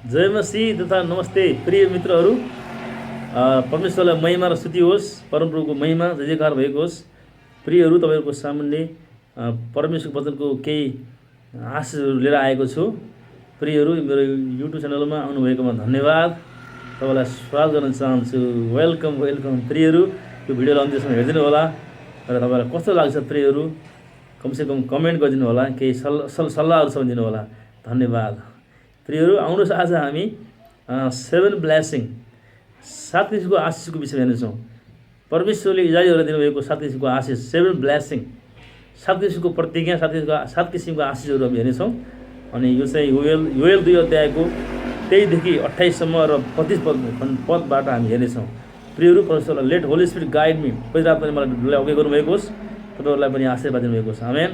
जय मसीह तथा नमस्ते प्रिय मित्रहरू। परमेश्वरलाई महिमा र स्तुति होस्, परमप्रभुको महिमा जय जयकार भएको होस्। प्रियहरू, तपाईँहरूको सामुन्ने परमेश्वरको वचनको केही आशिषहरू लिएर आएको छु। प्रियहरू, मेरो युट्युब च्यानलमा आउनुभएकोमा धन्यवाद, तपाईँलाई स्वागत गर्न चाहन्छु। Welcome welcome. प्रियहरू, यो भिडियोलाई अन्त्यसम्म हेरिदिनु होला र तपाईँलाई कस्तो लाग्छ प्रियहरू कमसेकम कमेन्ट गरिदिनु होला, केही सल्लाहहरू छ दिनु होला। धन्यवाद। प्रियहरू, आउनुहोस् आज हामी 7 ब्लेसिङ 7 किसिमको आशिषको विषयमा हेर्नेछौँ। परमेश्वरले इजरायलीहरूलाई दिनुभएको 7 किसिमको आशिष, 7 ब्लेसिङ, 7 किसिमको प्रतिज्ञा, 7 किसिमको आशिषहरू हामी हेर्नेछौँ। अनि यो चाहिँ योएल 2 अध्यायको 23देखि 28सम्म र 25 पदबाट हामी हेर्नेछौँ। प्रियहरू, परमेश्वरलाई let holy spirit guide me. पहिले रातमा मलाई अघि गर्नुभएको होस्, तपाईँहरूलाई पनि आशीर्वाद दिनुभएको छ। आमेन।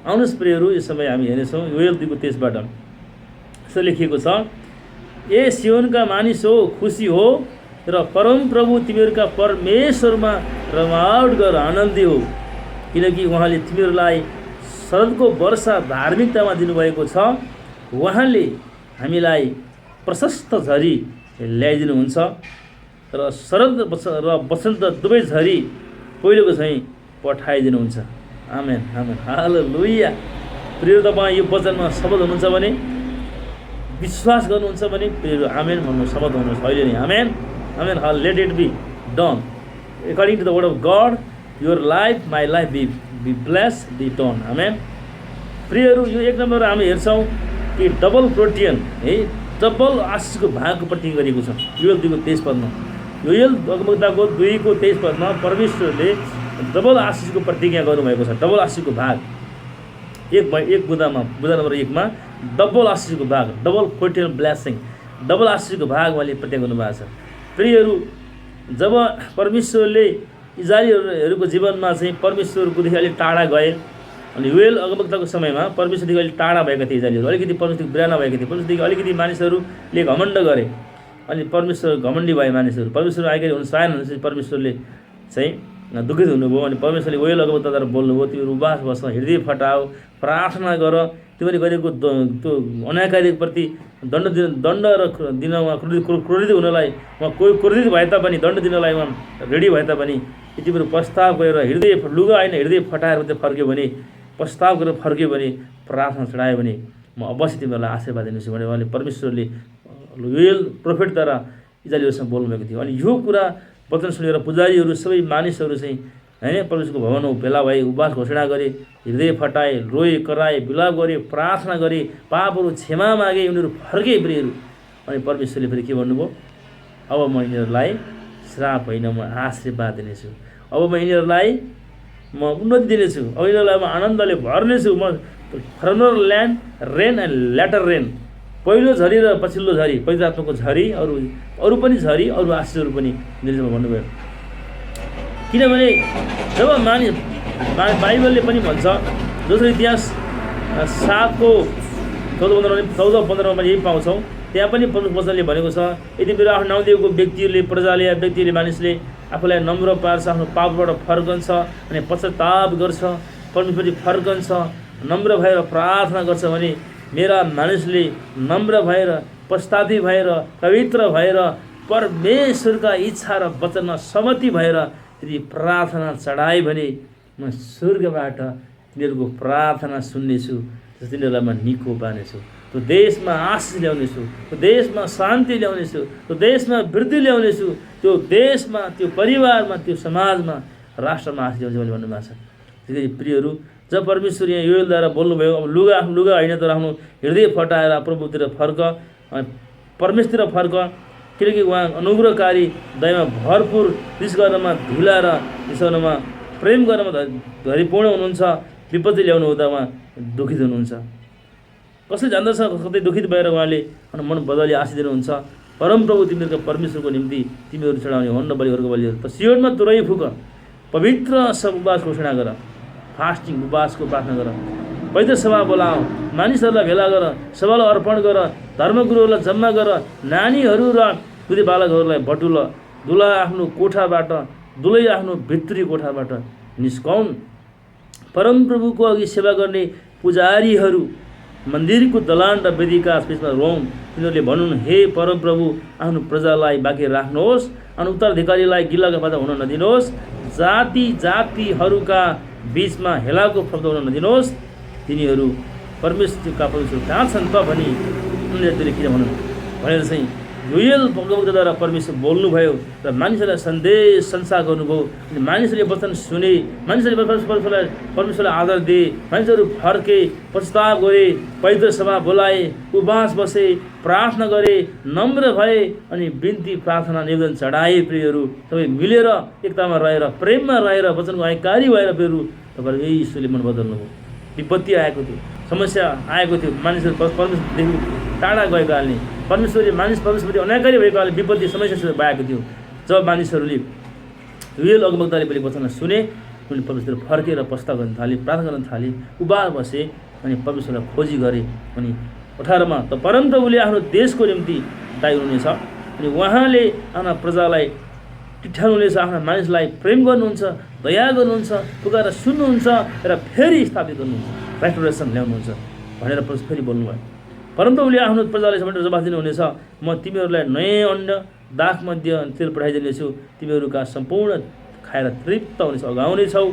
आउनुहोस् प्रियहरू, यो समय हामी हेर्नेछौँ योएल 2को 23बाट। यसो लेखिएको छ, ए सियोनका मानिस हो, खुसी हो र परमप्रभु तिमीहरूका परमेश्वरमा रमावट गर, आनन्दी हो, किनकि उहाँले तिमीहरूलाई शरदको वर्षा धार्मिकतामा दिनुभएको छ। उहाँले हामीलाई प्रशस्त झरी ल्याइदिनुहुन्छ र शरद र वसन्त दुवै झरी पहिलोको चाहिँ पठाइदिनुहुन्छ। आमेन आमेन, हालेलुया। प्रिय, तपाईँ यो वचनमा शपथ हुनुहुन्छ भने, विश्वास गर्नुहुन्छ भने प्रियहरू आमेन भन्नु, शपथ हुनुहोस् अहिले नै। Amen amen. Let it be done according to the word of God. Your life, my life be bless, be done. Amen. प्रियहरू, यो 1 नम्बर हामी हेर्छौँ कि डबल प्रोटियन है, डबल आशिषको भागको प्रतिज्ञा गरिएको छ योएल 2को 23 पदमा। योएल अगमवक्ताको 2को 23 पदमा परमेश्वरले डबल आशिषको प्रतिज्ञा गर्नुभएको छ। डबल आशिषको भाग एक बुधा नम्बर 1 मा डबल आशिषको भाग, डबल प्रोटियन ब्लेसिङ, डबल आशिषको भाग उहाँले प्रतिज्ञा गर्नुभएको छ। प्रियहरू, जब परमेश्वरले इजरायलीहरूको जीवनमा चाहिँ परमेश्वरकोदेखि अलिक टाढा गए, अनि योएल अगमवक्ताको समयमा परमेश्वरदेखि अलिक टाढा भएका थिए इजरायलीहरू, अलिकति परमेश्वरदेखि बिराना भएका थिए। परमेश्वरदेखि अलिकति मानिसहरूले घमण्ड गरे, अनि परमेश्वर घमण्डी भए मानिसहरू। परमेश्वर आइकरी हुन चाहेन भनेपछि परमेश्वरले चाहिँ दुखित हुनुभयो। अनि परमेश्वरले योएल अगमवक्ताद्वारा बोल्नुभयो, तिमीहरू उपवास बस, हृदय फटाओ, प्रार्थना गर, तिमीले गरेको त्यो अनाकार्यको प्रति दण्ड दिनमा क्रोधित हुनलाई, उहाँ कोही क्रोधित भए तापनि दण्ड दिनलाई उहाँ रेडी भए तापनि, तिमीहरू प्रस्ताव गरेर हृदय लुगा होइन हृदय फटाएर मात्रै फर्क्यो भने, प्रस्ताव गरेर फर्क्यो भने, प्रार्थना चढायो भने म अवश्य तिमीहरूलाई आशीर्वाद दिनेछु भने उहाँले परमेश्वरले योएल प्रोफेटद्वारा इजरायलीहरूसँग बोल्नुभएको थियो। अनि यो कुरा वचन सुनेर पुजारीहरू सबै मानिसहरू चाहिँ होइन परमेश्वरको भवनमा भेला भए, उपवास घोषणा गरे, हृदय फटाए, रोए, कराए, विलाप गरे, प्रार्थना गरे, पापहरू क्षमा मागे, उनीहरू फर्के प्रियहरू। अनि परमेश्वरले फेरि के भन्नुभयो, अब म यिनीहरूलाई श्राप होइन, म आशीर्वाद दिनेछु। अब म यिनीहरूलाई म उन्नति दिनेछु, अब यिनीहरूलाई म आनन्दले भर्नेछु। म former land rain and latter rain, पहिलो झरी र पछिल्लो झरी, पवित्र आत्माको झरी, अरू पनि झरी, अरू आशिषहरू पनि दिनेछु भन्नुभयो। किनभने जब बाइबलले पनि भन्छ, दोस्रो इतिहास 7को 14-15मा यही पाउँछौँ। त्यहाँ पनि वचनले भनेको छ, यदि मेरो आफ्नो नाउँ दिएको व्यक्तिहरूले, प्रजाले या व्यक्तिले, मानिसले आफूलाई नम्र पार्छ, आफ्नो पापबाट फर्कन्छ अनि पश्चाताप गर्छ, परमेश्वरले फर्कन्छ, नम्र भएर प्रार्थना गर्छ भने, मेरा मानिसले नम्र भएर, पश्चातापी भएर, पवित्र भएर, परमेश्वरका इच्छा र वचनमा सहमति भएर यदि प्रार्थना चढाए भने म स्वर्गबाट तिनीहरूको प्रार्थना सुन्नेछु, तिनीहरूलाई म निको पार्नेछु, त्यो देशमा आशिष ल्याउनेछु, त्यो देशमा शान्ति ल्याउनेछु, त्यो देशमा वृद्धि ल्याउनेछु, त्यो देशमा, त्यो परिवारमा, त्यो समाजमा, राष्ट्रमा आशिष ल्याउँछु भने भन्नुभएको छ। त्यसरी प्रियहरू, जब परमेश्वर यहाँ योएलद्वारा बोल्नुभयो, अब आफ्नो लुगा होइन तर आफ्नो हृदय फटाएर प्रभुतिर फर्क, परमेश्वरतिर फर्क, किनकि उहाँ अनुग्रहकारी, दयामा भरपुर, रिस गर्नमा ढिला र रिसाउनमा प्रेम गर्नमा धैर्यपूर्ण हुनुहुन्छ, विपत्ति ल्याउनु हुँदा उहाँ दुखित हुनुहुन्छ। कसले जान्दछ, कतै दुखित भएर उहाँले मन बदली आशिष दिनुहुन्छ। परमप्रभु तिमीहरूको परमेश्वरको निम्ति तिमीहरू चढाउने अन्न बलिहरूको बलिहरू, त सियोनमा तुरै फुक, पवित्र उपवास घोषणा गर, फास्टिङ उपवासको प्रार्थना गर, पवित्र सभा बोलाऊ, मानिसहरूलाई भेला गर, सभालाई अर्पण गर, धर्मगुरुहरूलाई जम्मा गर, नानीहरू र दुधे बालकहरूलाई बटुल, दुलै आफ्नो भित्री कोठाबाट निस्काउन्। परमप्रभुको अघि सेवा गर्ने पुजारीहरू मन्दिरको दलान र वेदीका बिचमा रौँ। तिनीहरूले भनुन्, हे परमप्रभु, आफ्नो प्रजालाई बाँकी राख्नुहोस्, अनि उत्तराधिकारीलाई गिल्लाको पाता हुन नदिनुहोस्, जाति जातिहरूका बिचमा हेलाको शब्द हुन नदिनुहोस्। तिनीहरू परमेश्वरका परमेश्वर कहाँ छन् त भनी उनीहरूले किन भनौँ भनेर चाहिँ योएल भगवतद्वारा परमेश्वर बोल्नुभयो र मानिसहरूलाई सन्देश संसार गर्नुभयो। अनि मानिसहरूले वचन सुने, मानिसहरूले परमेश्वरलाई आदर दिए, मानिसहरू फर्के, पश्चाताप गरे, पवित्र सभा बोलाए, उपवास बसे, प्रार्थना गरे, नम्र भए अनि बिन्ती प्रार्थना निवेदन चढाए। प्रियहरू, सबै मिलेर एकतामा रहेर प्रेममा रहेर वचनको आज्ञाकारी भएर प्रियहरू तपाईँहरू यीशुले मन बदल्नुभयो। विपत्ति आएको थियो, समस्या आएको थियो, मानिसहरू परमेश्वरदेखि टाढा गएको कारणले, परमेश्वरप्रति अनाकारी भएको कारणले विपत्ति समस्या भएको थियो। जब मानिसहरूले योएल अगमवक्ताले पनि वचन सुने, उनले परमेश्वर फर्केर पस्ता गर्न थाले, प्रार्थना गर्न थाले, उपवास बसे अनि परमेश्वरलाई खोजी गरे। अनि 18 मा त परमप्रभुले आफ्नो देशको निम्ति दायी हुनुहुनेछ, अनि उहाँले आफ्ना प्रजालाई टिठाउनुहुनेछ, आफ्ना मानिसलाई प्रेम गर्नुहुन्छ, दया गर्नुहुन्छ, पुकारेर सुन्नुहुन्छ र फेरि स्थापित गर्नुहुन्छ, रेस्टोरेसन ल्याउनुहुन्छ भनेर फेरि बोल्नुभयो। परमप्रभुले आफ्नो प्रजालाई जवाफ दिनुहुनेछ, म तिमीहरूलाई नयाँ अन्न, दाख मध्य तेल पठाइदिनेछु, तिमीहरूका सम्पूर्ण खाएर तृप्त हुनेछ, अगाउनेछौ।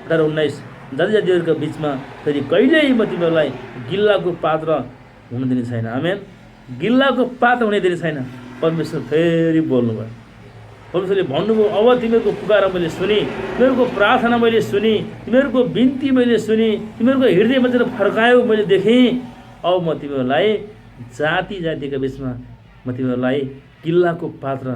18-19 जाति जातिहरूका बिचमा फेरि कहिल्यै म तिमीहरूलाई गिल्लाको पात्र हुन दिने छैन। आमेन। गिल्लाको पात्र हुने दिने छैन। परमेश्वर फेरि बोल्नुभयो। परमेश्वरले भन्नुभयो, अब तिमीहरूको पुकार मैले सुने, तिमीहरूको प्रार्थना मैले सुने, तिमीहरूको बिन्ती मैले सुने, तिमीहरूको हृदय बचेर फर्कायो मैले देखेँ। अब म तिमीहरूलाई जाति जातिका बिचमा म तिमीहरूलाई किल्लाको पात्र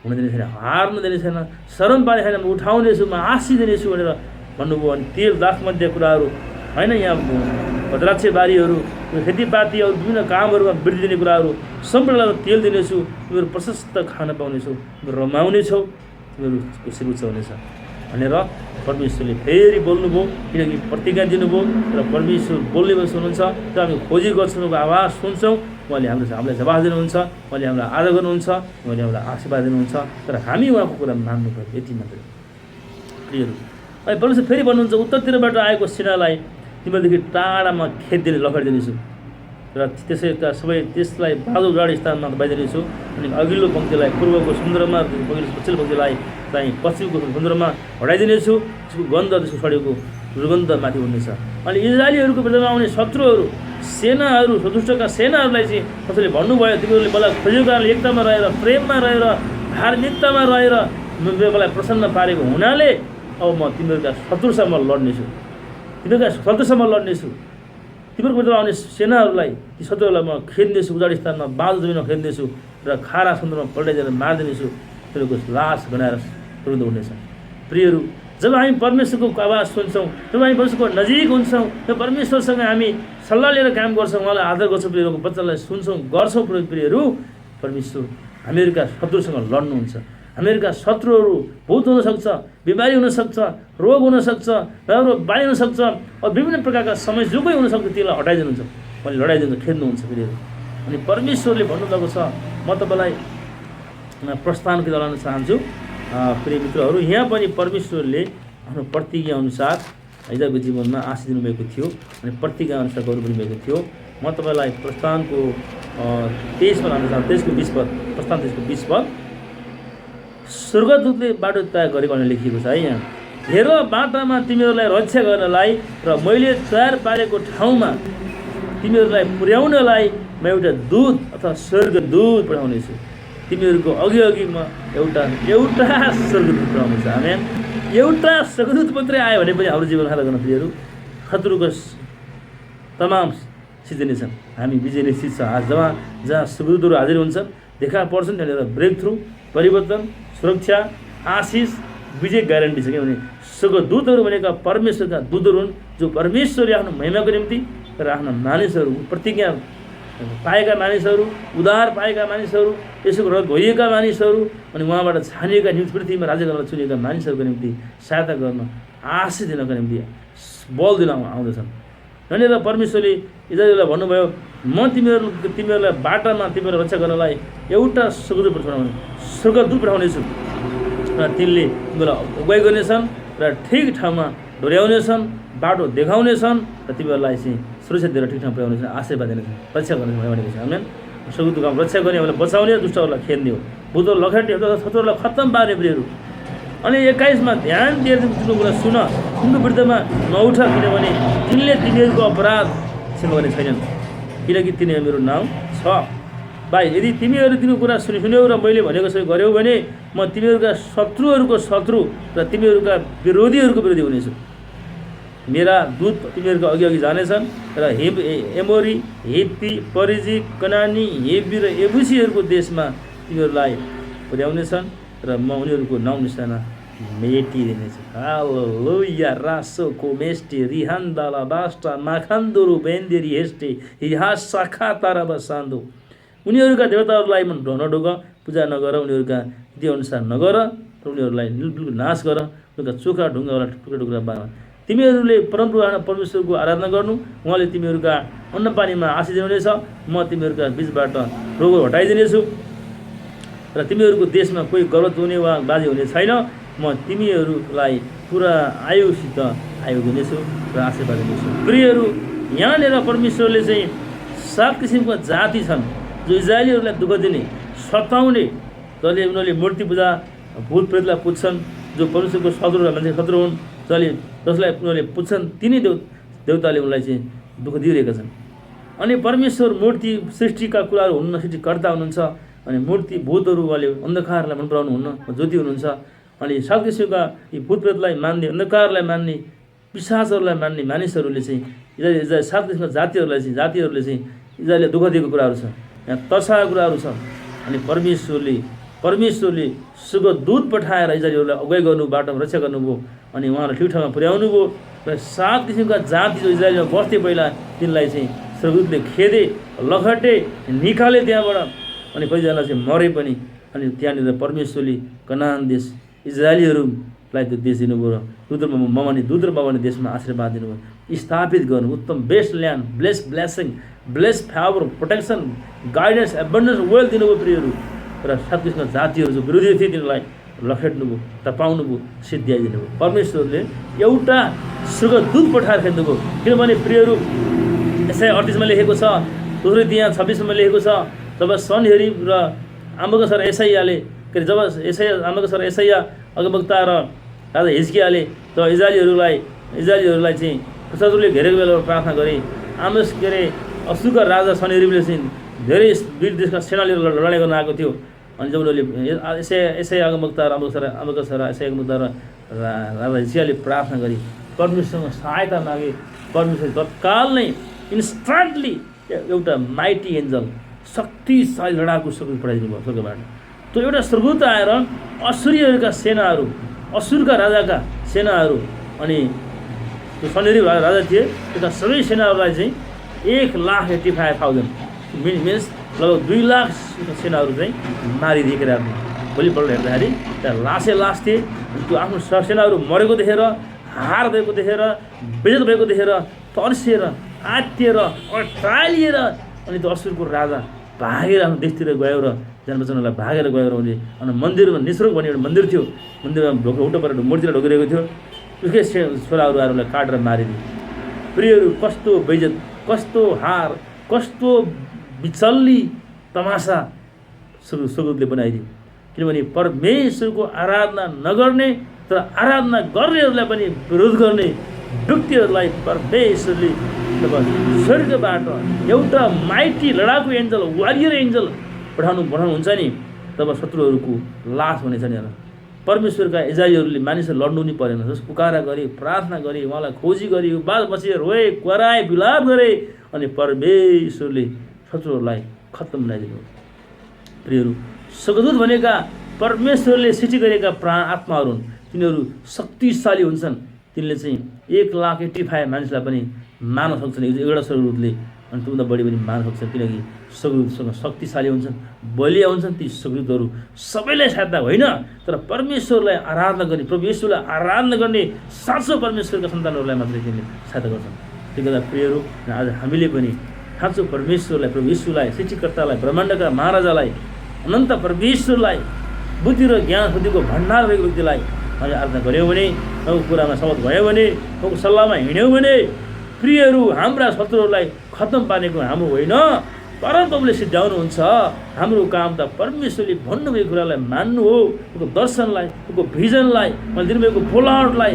हुन दिने छैन, हार्न दिने छैन, शरम पार्ने छैन, म उठाउनेछु, म आशी दिनेछु भनेर भन्नुभयो। अनि तेल दाख मध्य कुराहरू होइन, यहाँ द्राक्ष बारीहरू, खेतीपाती अरू विभिन्न कामहरूमा वृद्धि दिने कुराहरू सम्पूर्णलाई तेल दिनेछु, तिमीहरू प्रशस्त खान पाउनेछौ, तिमीहरू रमाउनेछौ, तिमीहरू खुसी हुनेछ भनेर परमेश्वरले फेरि बोल्नुभयो। किनकि प्रतिज्ञा दिनुभयो र परमेश्वर बोल्ने भएपछि हुनुहुन्छ, त्यो हामी खोजी गर्छौँ, उहाँको आवाज सुन्छौँ, उहाँले हामीलाई जवाफ दिनुहुन्छ, उहाँले हामीलाई आदर गर्नुहुन्छ, उहाँले हामीलाई आशीर्वाद दिनुहुन्छ। तर हामी उहाँको कुरा मान्नु पर्यो, यति मात्रै। प्रियहरू, अनि परमेश्वर फेरि भन्नुहुन्छ, उत्तरतिरबाट आएको सेनालाई तिमीहरूदेखि टाढामा खेद्दिने लखडिदिनेछु र त्यसलाई बाँझो उजाड स्थानमा दबाइदिनेछु। अनि अघिल्लो पङ्क्तिलाई पूर्वको समुद्रमा, पछिल्लो पङ्क्तिलाई चाहिँ पश्चिमको समुद्रमा हटाइदिनेछु, त्यसको गन्ध, त्यसको सडेको दुर्गन्ध माथि उठ्नेछ। अनि इजरायलीहरूको विरुद्धमा आउने शत्रुहरू, सेनाहरू, दुष्टका सेनाहरूलाई चाहिँ कसैले भन्नुभयो, तिमीहरूले मलाई खोजेको कारणले एकतामा रहेर, प्रेममा रहेर, धार्मिकतामा रहेर मलाई प्रसन्न पारेको हुनाले अब म तिमीहरूका शत्रुसँग लड्नेछु, तिमीहरूका शत्रुसँग लड्नेछु। तिमीहरूको विरुद्धमा आउने सेनाहरूलाई, ती शत्रुहरूलाई म खेद्नेछु, उजाड स्थानमा बाँझो जमिनमा खेद्नेछु र खारा समुद्रमा पल्टाइदिएर मारिदिनेछु, तिनीहरूको लास गनाएर तुरुन्त उठ्नेछ। प्रियहरू, जब हामी परमेश्वरको आवाज सुन्छौँ, जब हामी परमेश्वरको नजिक हुन्छौँ, जब परमेश्वरसँग हामी सल्लाह लिएर काम गर्छौँ, उहाँलाई आदर गर्छौँ, प्रियहरूको वचनलाई सुन्छौँ, गर्छौँ, प्रियहरू, परमेश्वर हामीहरूका शत्रुसँग लड्नुहुन्छ। हामीहरूका शत्रुहरू भूत हुनसक्छ, बिमारी हुनसक्छ, रोग हुनसक्छ, नराम्रो बानी हुनसक्छ, विभिन्न प्रकारका समस्या जो कोही हुनसक्छ, त्यसलाई हटाइदिनुहुन्छ, उहाँले लडाइदिनुहुन्छ, खेद्नुहुन्छ प्रियहरू। अनि परमेश्वरले भन्नुभएको छ, म तपाईँलाई प्रस्थान लगाउन चाहन्छु। प्रिय मित्रहरू, यहाँ पनि परमेश्वरले आफ्नो प्रतिज्ञा अनुसार इजरायलको जीवनमा आशीष दिनुभएको थियो, अनि प्रतिज्ञा अनुसार गर्नुभएको थियो। म तपाईँलाई प्रस्थानको 23 पद लान चाहन्छु, 20 पद, प्रस्थान 20 पद। स्वर्गदूतले बाटो तयार गरेको भनेर लेखिएको छ है यहाँ। हेर, बाटामा तिमीहरूलाई रक्षा गर्नलाई र मैले तयार पारेको ठाउँमा तिमीहरूलाई पुर्याउनलाई म एउटा दूत अथवा स्वर्गदूत पठाउनेछु। तिमीहरूको अघि म एउटा स्वर्गदूत पठाउनेछु। आमेन। एउटा स्वर्गदूत मात्रै आयो भने पनि हाम्रो जीवन खादा गर्न प्रियहरू शत्रुको तमाम सिद्धिने छन्, हामी विजय निश्चित छ। आज जहाँ स्वर्गदूतहरू हाजिर हुन्छन्, देखा पर्छन्, त्यहाँनिर ब्रेक थ्रु, परिवर्तन, सुरक्षा, आशिष, विजय ग्यारेन्टी छ। किनभने स्वर्गदूतहरू भनेका परमेश्वरका दूतहरू हुन्, जो परमेश्वरले आफ्नो महिमाको निम्ति र आफ्ना मानिसहरू, प्रतिज्ञा पाएका मानिसहरू, उद्धार पाएका मानिसहरू, यसोको रगत धोइएका मानिसहरू, अनि उहाँबाट छानिएका निम्ति पृथ्वीमा राज्य गर्न चुनिएका मानिसहरूको निम्ति सहायता गर्न, आशिष दिनको निम्ति बल दिन आउँदछन्। यहाँनिर परमेश्वरले इजरायललाई भन्नुभयो, म तिमीहरूलाई बाटामा तिमीहरू रक्षा गर्नलाई एउटा स्वर्गदूत पठाउनेछु र तिनले तिमीहरूलाई अगुवाई गर्नेछन् र ठिक ठाउँमा डोर्याउनेछन्, बाटो देखाउनेछन् र तिमीहरूलाई चाहिँ सुरक्षा दिएर ठिक ठाउँ पुर्याउने छ, आशीर्वाद दिने छ, रक्षा गर्ने भनेको छ। आमेन। सगुतको काम रक्षा गर्ने, हामीलाई बचाउने, दुष्टहरूलाई खेद्ने हो, भूतहरू लखेट्ने, शत्रुहरूलाई खत्तम पार्ने प्रियहरू। अनि 21 ध्यान दिएर तिम्रो कुरा सुन, तिम्रो विरुद्धमा नउठ, किनभने तिनले तिमीहरूको अपराध क्षमा गर्ने छैनन्, किनकि तिनीहरू मेरो नाउँ छ। भाइ, यदि तिमीहरू तिम्रो कुरा सुन्यौ र मैले भनेको सबै गऱ्यौ भने म तिमीहरूका शत्रुहरूको शत्रु र तिमीहरूका विरोधीहरूको विरोधी हुनेछु। मेरा दूत तिमीहरूको अघि जानेछन् र एमोरी, हित्ती, परिजी, कनानी, हेब्री र एबुसीहरूको देशमा तिमीहरूलाई पुर्याउनेछन् र म उनीहरूको नाउँ निशाना मेटिदिनेछु। हालेलुया। रासो कोमेस्टे रिहान्दाला बास्टा माखान्दुरु बेन्देरी हेस्टे हिहा शाखा तारा बसान्दो। उनीहरूका देवताहरूलाई नढोग, पूजा नगर, उनीहरूका विधि अनुसार नगर र उनीहरूलाई बिल्कुल नाश गर, उनीहरूका चोखा ढुङ्गावाला टुक्रा टुक्रा बाँध। तिमीहरूले परमेश्वरको आराधना गर्नु, उहाँले तिमीहरूका अन्नपानीमा आशिष दिनुहुनेछ। म तिमीहरूका बिचबाट रोग हटाइदिनेछु र तिमीहरूको देशमा कोही गर्भवती हुने वा बाजे हुने छैन। म तिमीहरूलाई पुरा आयुसित आयु दिनेछु र आशीर्वाद दिनेछु। प्रियहरू, यहाँनिर परमेश्वरले चाहिँ 7 किसिमका जाति छन् जो इजरायलीहरूलाई दुःख दिने, सताउने, जसले उनीहरूले मूर्ति पूजा, भूत प्रेतलाई पुज्छन्, जो परमेश्वरको मान्छे शत्रु हुन्, जसलाई उनीहरूले पुज्छन्, तिनी देवताले उनलाई चाहिँ दुःख दिइरहेका छन्। अनि परमेश्वर मूर्ति सृष्टिका कुराहरू हुन्न, सृष्टिकर्ता हुनुहुन्छ। अनि मूर्ति भूतहरू उहाँले अन्धकारलाई मन पराउनु हुन्न, ज्योति हुनुहुन्छ। अनि 7 किसिमका यी भूत प्रेतलाई मान्ने, अन्धकारलाई मान्ने, पिशाचहरूलाई मान्ने मानिसहरूले चाहिँ 7 किसिमका जातिहरूले चाहिँ इजरायलले दुःख दिएको कुराहरू छ, यहाँ तर्साएको कुराहरू छ। अनि परमेश्वरले सुगदूत पठाएर इजरायलीहरूलाई अगुवाई गर्नु, बाटोमा रक्षा गर्नुभयो, अनि उहाँलाई ठिक ठाउँमा पुर्याउनु भयो। र 7 किसिमका जाति जो इजरायलीमा बस्थे पहिला, तिनलाई चाहिँ स्वर्गदूतले खेदे, लखटे, निकाले त्यहाँबाट। अनि कतिजनालाई चाहिँ मरे पनि। अनि त्यहाँनिर परमेश्वरले कनान देश इजरायलीहरूलाई त्यो देश दिनुभयो र दूत र ममानी देशमा आशीर्वाद दिनुभयो, स्थापित गर्नु, उत्तम best land, blessing, bless favour, protection, guidance, abundance, wealth दिनुभयो प्रियहरू। र 7 किसिमका जातिहरू जो विरोधी थिए तिनीहरूलाई लखेट्नुभयो, तपाउनुभयो, सिद्ध्याइदिनुभयो। परमेश्वरले एउटा स्वर्गदूत पठाएर खेद्नुभयो। किनभने प्रियहरू, यसै 38 लेखेको छ, दोस्रो त्यहाँ 26 लेखेको छ, जब सनहेरी र आमाको छोरा एसाइयाले जब आमाको छोरा एसाइया अगमवक्ता र राजा हिजकियाले जब इजरायलीहरूलाई चाहिँ शत्रुले घेरेको बेला प्रार्थना गरे, असुरका राजा सनहेरीबले चाहिँ धेरै वीर देशका सेना लिएर लडाइँ गर्न आएको थियो। अनि जब उनीहरूले एसाइया अगमवक्ता र आमाको छोरा एसाइया अगमवक्ता र राजा हिजकियाले प्रार्थना गरे, परमेश्वरसँग सहायता मागे, परमेश्वर तत्काल नै इन्स्टान्टली एउटा माइटी एन्जल, शक्तिशाली लडाकु स्वर्गदूत पठाइदिनु भयो स्वर्गबाट। त्यो एउटा स्वर्गदूत आएर असुरीहरूका सेनाहरू, असुरका राजाका सेनाहरू, अनि त्यो सनहेरी राजा थिए, त्यसका सबै सेनाहरूलाई चाहिँ 1,85,000 मिन्स लगभग 2 लाख सेनाहरू चाहिँ मारिदिएका राख्ने। भोलिपल्ट हेर्दाखेरि त्यहाँ लास थिए। त्यो आफ्नो सेनाहरू मरेको देखेर, हार भएको देखेर, बेइज्जत भएको देखेर तर्सेर, आत्तिएर, अट्रालिएर अनि त्यो असुरको राजा भागेर आफ्नो देशतिर गयो र जान बचाउनलाई भागेर गयो र उनले अनि मन्दिरमा निस्रोक भन्ने एउटा मन्दिर थियो, मन्दिरमा उल्टो परेर मूर्तिलाई ढोगिरहेको थियो, उसकै छोराहरू आएर उसलाई काटेर मारिदिए। प्रियहरू, कस्तो बेइज्जत, कस्तो हार, कस्तो बिचल्ली तमासा स्वर्गदूतले बनाइदियो। किनभने परमेश्वरको आराधना नगर्ने तर आराधना गर्नेहरूलाई पनि विरोध गर्ने व्यक्तिहरूलाई परमेश्वरले जब स्वर्गबाट एउटा माइटी लडाकु एन्जल, वारियर एन्जल पठाउनुहुन्छ नि, तब शत्रुहरूको लास हुनेछ नि। परमेश्वरका इजरायलीहरूले मानिसहरू लड्नु नि परेन, जस पुकारा गरे, प्रार्थना गरे, उहाँलाई खोजी गरे, बाल बचे, रोए, कराए, विलाप गरे, अनि परमेश्वरले शत्रुहरूलाई खत्तम बनाइदिनु। प्रियहरू, स्वर्गदूत भनेका परमेश्वरले सृष्टि गरेका प्राण आत्माहरू हुन्। तिनीहरू शक्तिशाली हुन्छन्। तिनले चाहिँ 1,85,000 मानिसलाई पनि मार्न सक्छन् एउटा स्वर्गदूतले, अनि त्योभन्दा बढी पनि मार्न सक्छन्। किनकि स्वर्गदूतसँग शक्तिशाली हुन्छन्, बलिया हुन्छन्। ती स्वर्गदूतहरू सबैलाई सहायता होइन, तर परमेश्वरलाई आराधना गर्ने, प्रभु येशूलाई आराधना गर्ने साँचो परमेश्वरका सन्तानहरूलाई मात्रै तिनले सहायता गर्छन्। त्यसले गर्दा प्रियहरू, आज हामीले पनि साँचो परमेश्वरलाई, प्रभु येशूलाई, सृष्टिकर्तालाई, ब्रह्माण्डका महाराजालाई, अनन्त परमेश्वरलाई, बुद्धि र ज्ञान बुद्धिको भण्डार भएको व्यक्तिलाई हामीले आराधना गऱ्यौँ भने, उहाँको कुरामा सहमत भयो भने, उहाँको सल्लाहमा हिँड्यौँ भने, प्रियहरू, हाम्रा शत्रुहरूलाई खत्तम पार्नेको हाम्रो होइन, परमप्रभुले सिद्ध्याउनुहुन्छ। हाम्रो काम त परमेश्वरले भन्नुभएको कुरालाई मान्नु हो, उनको दर्शनलाई, उनको भिजनलाई, उहाँले दिनुभएको फोलाउटलाई,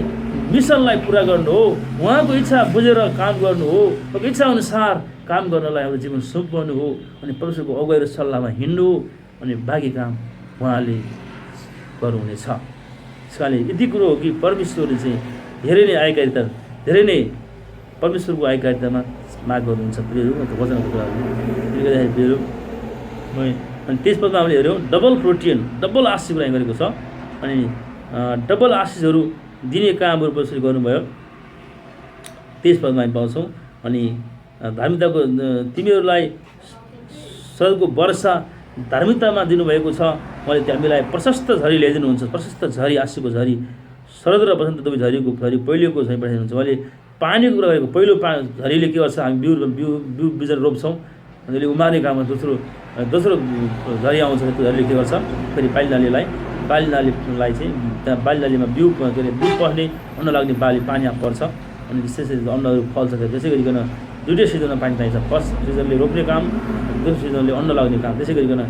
मिसनलाई पुरा गर्नु हो, उहाँको इच्छा बुझेर काम गर्नु हो, उहाँको इच्छा अनुसार काम गर्नलाई हाम्रो जीवन सुम्पर्नु हो, अनि परमेश्वरको अगुवाई र सल्लाहमा हिँड्नु हो, अनि बाँकी काम उहाँले गर्नुहुनेछ। त्यस कारणले यति कुरो हो कि परमेश्वरले चाहिँ धेरै नै आयकारिता, धेरै नै परमेश्वरको आयकारितामा माग गर्नुहुन्छ प्रियहरू, वचनको कुराहरू। त्यसले गर्दाखेरि प्रियहरू, अनि त्यस पदमा हामीले हेऱ्यौँ डबल प्रोटिन, डबल आशिषको लागि गरेको छ, अनि डबल आशिषहरू दिने कामहरू परमेश्वरले गर्नुभयो। त्यस पदमा हामी पाउँछौँ। अनि धार्मिकताको तिमीहरूलाई सधैँको वर्षा धार्मिकतामा दिनुभएको छ। उहाँले हामीलाई प्रशस्त झरी ल्याइदिनुहुन्छ, प्रशस्त झरी, आशिषको झरी, शरद र वसन्त दुवै झरीको झरी पहिलोको झरी पठाइदिनुहुन्छ। उहाँले पानीको कुरा गरेको, पहिलो झरीले के गर्छ, हामी बिउ बिजन रोप्छौँ, अनि त्यसले उमार्ने काममा दोस्रो झरी आउँछ, त्यो झरीले के गर्छ, फेरि बाली नालीलाई चाहिँ त्यहाँ बाली नालीमा बिउ पस्ने, अन्न लाग्ने बाली पानी पर्छ, अनि त्यसै अन्नहरू फल्छ। त्यसै गरिकन दुइटै सिजनमा पानी चाहिन्छ। फर्स्ट सिजनले रोप्ने काम, दोस्रो सिजनले अन्न लाग्ने काम, त्यसै गरिकन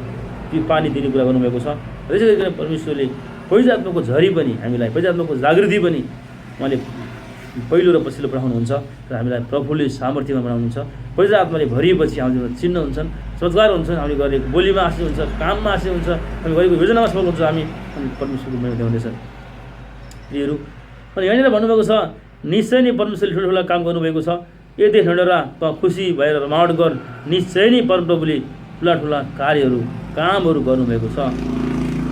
त्यो पानी दिने कुरा गर्नुभएको छ। त्यसै गरिकन परमेश्वरले पवित्रात्माको झरी पनि हामीलाई, पवित्रात्माको जागृति पनि उहाँले पहिलो र पछिल्लो पठाउनुहुन्छ र हामीलाई प्रभुले सामर्थ्यमा बनाउनुहुन्छ। पवित्र आत्माले भरिएपछि हाम्रो जीवनमा चिन्ह हुन्छन्, चमत्कार हुन्छन्, हामीले गरेको बोलीमा आशिष हुन्छ, काममा आशिष हुन्छ, हामी गरेको योजनामा सफल हुन्छ हामी, अनि परमेश्वरको महिमा देखाउँदैछ प्रियहरू। अनि यहाँनिर भन्नुभएको छ, निश्चय नै परमेश्वरले ठुल्ठुला काम गर्नुभएको छ। यदि हिँडेर त खुसी भएर रमावट गर, निश्चय नै परमप्रभुले ठुला कार्यहरू, कामहरू गर्नुभएको छ।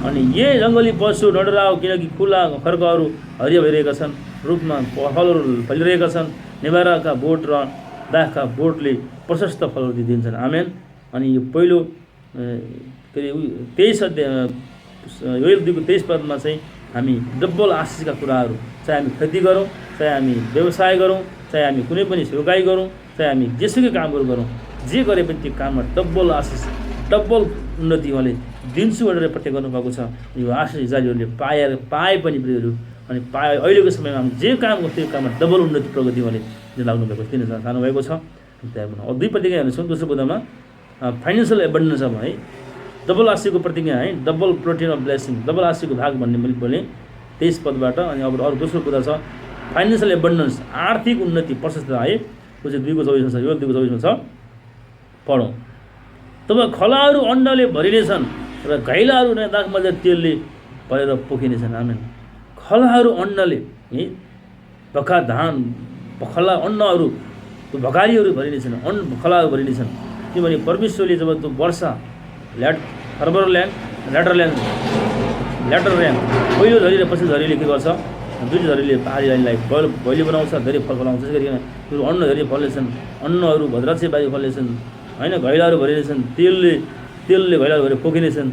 अनि यही जङ्गली पशु डडराओ, किनकि खुला खर्कहरू हरिया भइरहेका छन्, रूपमा फलहरू फलिरहेका छन्, नेभाराका बोट र दाखका बोटले प्रशस्त फलहरू दिन्छन्। आमेन। अनि यो पहिलो के अरे 23 अध्याय योएल 2को 23 पदमा चाहिँ हामी डबल आशिषका कुराहरू, चाहे हामी खेती गरौँ, चाहे हामी व्यवसाय गरौँ, चाहे हामी कुनै पनि सेवाई गरौँ, चाहे हामी जेसुकै कामहरू गरौँ, जे गरे पनि त्यो काममा डबल आशिष, डबल उन्नति उहाँले दिन्छु भनेर प्रतिज्ञा गर्नुभएको छ। यो आशिष इजरायलीहरूले पाए पनि प्रियहरू, अनि अहिलेको समयमा हामी जे काम गर्छौँ त्यो काममा डबल उन्नति प्रगति उहाँले लाग्नुभएको छ, किन जानुभएको छ। त्यहाँ 2 प्रतिज्ञा हेर्छौँ। दोस्रो पदमा फाइनेन्सियल एबन्डेन्स अब है, डबल आशिषको प्रतिज्ञा है, double portion of blessing, double आशिषको भाग भन्ने मैले बोलेँ 23 पदबाट। अनि अब अरू दोस्रो कुरा छ फाइनेन्सियल एबन्डेन्स, आर्थिक उन्नति प्रशस्त है, त्यो चाहिँ 2को 24मा छ, यो 2को 24मा छ, पढौँ। तब खलाहरू अन्नले भरिनेछन् र घैलाहरू दाखमजा तेलले भरेर पोखिनेछन्। आमेन। खलाहरू अन्नले है, भक्का धान खला अन्नहरू, त्यो भकारीहरू भरिनेछन्, खलाहरू भरिनेछन्, किनभने परमेश्वरले जब त्यो वर्षा ल्याटर ल्यान्ड पहिलो झरी र पछिल्लो झरीले के गर्छ, दुईवटा झरीले पहाडी लाइनलाई भैली बनाउँछ, धेरै फल फलाउँछ। त्यसै गरिकन त्यो अन्न धेरै फल्नेछन्, अन्नहरू भद्राक्षे बाली फल्नेछन् होइन, घैलाहरू भरिनेछन्, तेलले घैलाहरू भएर पोखिनेछन्,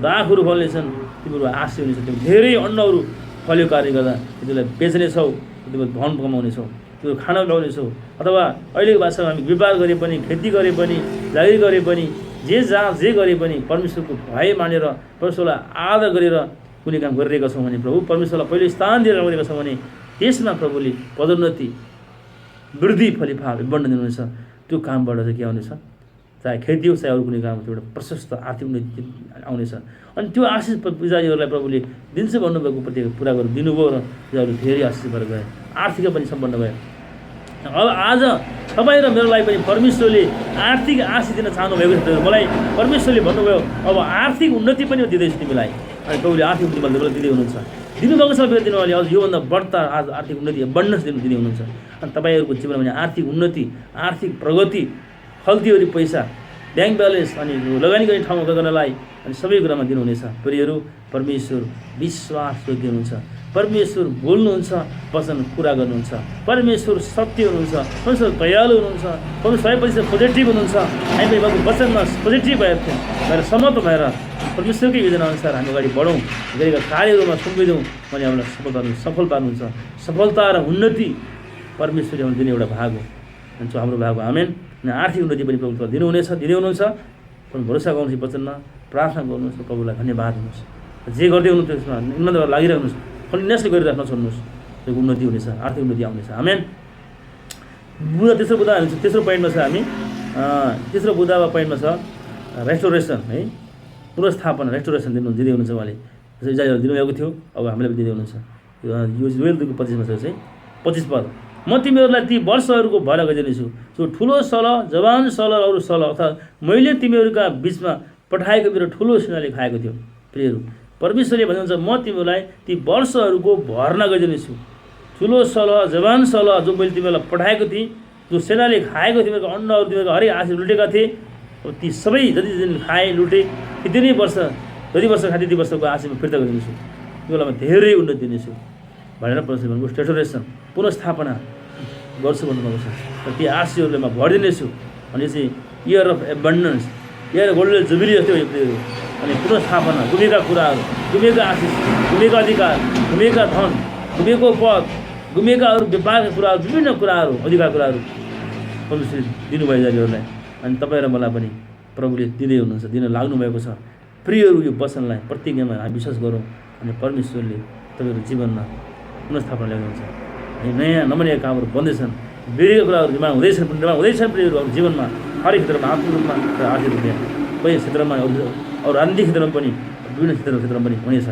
दाखहरू फल्नेछन्, तिमीहरू आशी हुनेछ। त्यो धेरै अन्नहरू फल्यो कारणले गर्दा त्यसलाई बेच्नेछौ, तिमीहरू धन कमाउनेछौ, त्यो खाना लगाउनेछौ, अथवा अहिलेको भाषामा हामी व्यापार गरे पनि, खेती गरे पनि, जागिर गरे पनि, जे गरे पनि परमेश्वरको भय मानेर, परमेश्वरलाई आदर गरेर कुनै काम गरिरहेका छौँ भने, प्रभु परमेश्वरलाई पहिले स्थान दिएर गरेका छौँ भने त्यसमा प्रभुले पदोन्नति, वृद्धि, फलिफाप बढ्न दिनुहुनेछ। त्यो कामबाट चाहिँ के आउनेछ, चाहे खेती होस् चाहे अरू कुनै काम, त्यो एउटा प्रशस्त आर्थिक उन्नति आउनेछ। अनि त्यो आशिष पुजारीहरूलाई प्रभुले दिन्छु भन्नुभएको प्रति पुरा गरेर दिनुभयो र पुजारीहरू धेरै आशिष भएर गए, आर्थिक पनि सम्पन्न भए। अब आज तपाईँ र मेरो लागि पनि परमेश्वरले आर्थिक आशिष दिन चाहनुभएको छ। मलाई परमेश्वरले भन्नुभयो अब आर्थिक उन्नति पनि दिँदैछु तिमीलाई, अनि प्रभुले आर्थिक उन्नति मलाई दिँदै हुनुहुन्छ, दिनुभएको छ फेरि दिनु। अझ योभन्दा बढ्ता आज आर्थिक उन्नति बढ्न दिने हुनुहुन्छ। अनि तपाईँहरूको जीवनमा भने आर्थिक उन्नति, आर्थिक प्रगति, खल्तीहरू पैसा, ब्याङ्क ब्यालेन्स, अनि लगानी गर्ने ठाउँमा गर्नलाई अनि सबै कुरामा दिनुहुनेछ। प्रियहरू, परमेश्वर विश्वास योग्य हुनुहुन्छ, परमेश्वर बोल्नुहुन्छ, वचन पुरा गर्नुहुन्छ, परमेश्वर सत्य हुनुहुन्छ, परमेश्वर दयालु हुनुहुन्छ, परमेश्वर 100% पोजिटिभ हुनुहुन्छ। हामी पनि उहाँको वचनमा पोजिटिभ भएर समर्थ भएर परमेश्वरकै योजनाअनुसार हामी अगाडि बढौँ, गरेका कार्यहरूमा सुम्पिदिउँ भने हामीलाई सफल पार्नुहुन्छ। सफलता र उन्नति परमेश्वरले हामीलाई दिने एउटा भाग हो, अनि त्यो हाम्रो भाग हो। आमेन। अनि आर्थिक उन्नति पनि प्रभुले दिने हुनुहुन्छ। भरोसा गर्नुहोस्, वचनमा प्रार्थना गर्नुहोस्, प्रभुलाई धन्यवाद दिनुहोस्। जे गर्दै हुनुहुन्छ त्यसमा इमानदार लागिरहनुहोस्, कन्टिन्युसली गरिराख्न छोड्नुहोस्, त्यो उन्नति हुनेछ, आर्थिक उन्नति आउनेछ। आमेन। बुधा तेस्रो बुधा हाल्छु। तेस्रो पोइन्टमा छ हामी तेस्रो बुधा वा पोइन्टमा छ रेस्टोरेसन है, पुनर्स्थापना रेस्टोरेसन दिँदै हुनुहुन्छ उहाँले। जस्तो इजरायलहरू दिनुभएको थियो, अब हामीलाई पनि दिँदै हुनुहुन्छ। यो जोएल 2 को 25 मा छ चाहिँ 25 पद, म तिमीहरूलाई ती वर्षहरूको भला गरिदिनेछु जो ठुलो सल जवान सल अरू सल अर्थात् मैले तिमीहरूका बिचमा पठाएको मेरो ठुलो सेनाले खाएको थियो। प्रियहरू, परमेश्वरले भन्नुहुन्छ म तिमीहरूलाई ती वर्षहरूको भर्ना गरिदिनेछु। ठुलो सल जवान सल जो मैले तिमीहरूलाई पठाएको थिएँ, जो सेनाले खाएको थियो, तिमीहरूको अन्नहरू तिमीहरूको हरेक आशिष लुटेका थिए, अब ती सबै जति खाए लुटे त्यति नै वर्ष जति वर्ष खाए त्यति वर्षको आशिषमा फिर्ता गरिदिनेछु। तिमीलाई म धेरै उन्नति दिनेछु भनेर परमेश्वरले भन्नुभयो। रेस्टोरेसन पुनर्स्थापना गर्छु भन्नुभएको छ र ती आशिषहरूले म भरिदिनेछु। अनि यो चाहिँ year of abundance, year golden jubilee जस्तै हो यो। अनि पुनर्स्थापना, गुमेका कुराहरू, गुमेका आशिष, गुमेका अधिकार, गुमेका धन, गुमेको पद, गुमेका अरू व्यापारका कुराहरू, विभिन्न कुराहरू, अधिकार कुराहरू परमेश्वरले दिनुभयो इजरायलीहरूलाई। अनि तपाईँ र मलाई पनि प्रभुले दिँदै हुनुहुन्छ, दिन लाग्नुभएको छ। प्रियहरू, यो वचनलाई प्रतिज्ञामा हामी विश्वास गरौँ अनि परमेश्वरले तपाईँको जीवनमा पुनर्स्थापना ल्याउनुहुन्छ। नयाँ नमनीय कामहरू बन्दैछन्, बेरिएका कुराहरू निर्माण हुँदैछन् प्रियहरू अरू जीवनमा, हरेक क्षेत्रमा, आत्मिक रूपमा र आर्थिक रूपमा, कोही क्षेत्रमा अरू राजनीतिक क्षेत्रमा पनि, विभिन्न क्षेत्रमा पनि हुनेछ।